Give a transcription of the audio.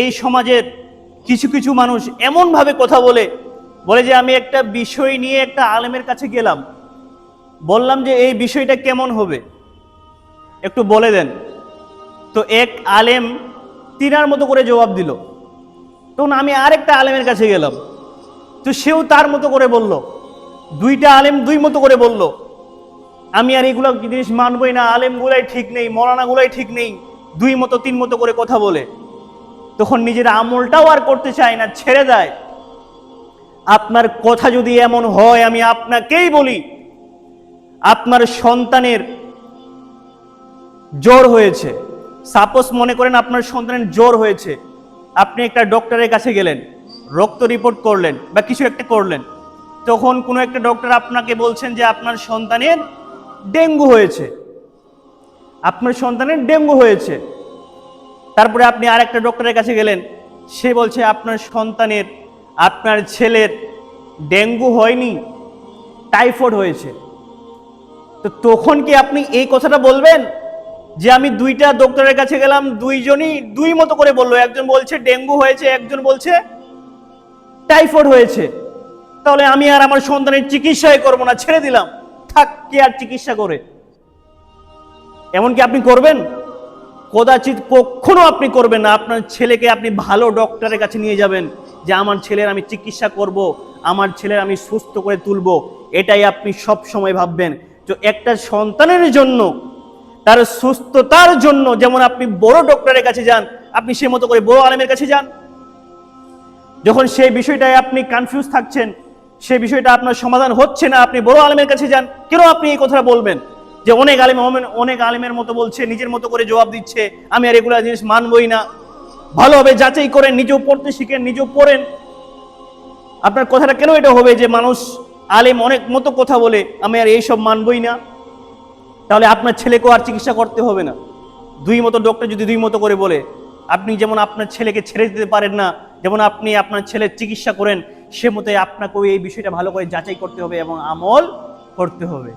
এই সমাজের কিছু কিছু মানুষ এমন ভাবে কথা বলে যে আমি একটা বিষয় নিয়ে একটা আলেমের কাছে গেলাম, বললাম যে এই বিষয়টা কেমন হবে একটু বলে দেন। তো এক আলেম তিনার মতো করে জবাব দিল। তখন আমি আরেকটা আলেমের কাছে গেলাম, তো সেও তার মতো করে বলল। দুইটা আলেম দুই মতো করে বলল। আমি আর এগুলো জিনিস মানবই না, আলেমগুলাই ঠিক নেই, মৌলানাগুলাই ঠিক নেই, দুই মতো তিন মতো করে কথা বলে। তখন নিজের আমলটাও আর করতে চায় না, ছেড়ে দেয়। আপনার কথা যদি এমন হয়, আমি আপনাকেই বলি, আপনার সন্তানের জ্বর হয়েছে, সাপোজ মনে করেন আপনার সন্তানের জ্বর হয়েছে, আপনি একটা ডক্টরের কাছে গেলেন, রক্ত রিপোর্ট করলেন বা কিছু একটা করলেন, তখন কোনো একটা ডক্টর আপনাকে বলছেন যে আপনার সন্তানের ডেঙ্গু হয়েছে, আপনার সন্তানের ডেঙ্গু হয়েছে। তারপরে আপনি আরেকটা ডক্টরের কাছে গেলেন, সে বলছে আপনার সন্তানের, আপনার ছেলের ডেঙ্গু হয়নি, টাইফয়েড হয়েছে। তো তখন কি আপনি এই কথাটা বলবেন যে আমি দুইটা ডক্টরের কাছে গেলাম, দুইজনই দুই মতো করে বললো, একজন বলছে ডেঙ্গু হয়েছে, একজন বলছে টাইফয়েড হয়েছে, তাহলে আমি আর আমার সন্তানের চিকিৎসাই করবো না, ছেড়ে দিলাম, থাক, কে আর চিকিৎসা করে? এমনকি আপনি করবেন? কদাচিৎ কখনো আপনি করবেন না। আপনার ছেলেকে আপনি ভালো ডক্টরের কাছে নিয়ে যাবেন যে আমার ছেলের আমি চিকিৎসা করব, আমার ছেলের আমি সুস্থ করে তুলব, এটাই আপনি সব সময় ভাববেন। তো একটা সন্তানের জন্য, তার সুস্থতার জন্য যেমন আপনি বড় ডক্টরের কাছে যান, আপনি সে মতো করে বড় আলেমের কাছে যান। যখন সেই বিষয়টায় আপনি কনফিউজ থাকছেন, সেই বিষয়টা আপনার সমাধান হচ্ছে না, আপনি বড় আলেমের কাছে যান। কেন আপনি এই কথাটা বলবেন যে অনেক আলেমের মতো বলছে, নিজের মতো করে জবাব দিচ্ছে, আমি আর এগুলা জিনিস মানবই না? ভালোভাবে যাচাই করেন, নিজেও পড়তে শিখেন, নিজেও পড়েন। আপনার কথাটা কেন এটা হবে যে মানুষ আলেম অনেক মতো কথা বলে, আমি আর এইসব মানবই না? তাহলে আপনার ছেলেকেও আর চিকিৎসা করতে হবে না। দুই মতো ডক্টর যদি দুই মতো করে বলে, আপনি যেমন আপনার ছেলেকে ছেড়ে দিতে পারেন না, যেমন আপনি আপনার ছেলের চিকিৎসা করেন, সে মতোই আপনাকেও এই বিষয়টা ভালো করে যাচাই করতে হবে এবং আমল করতে হবে।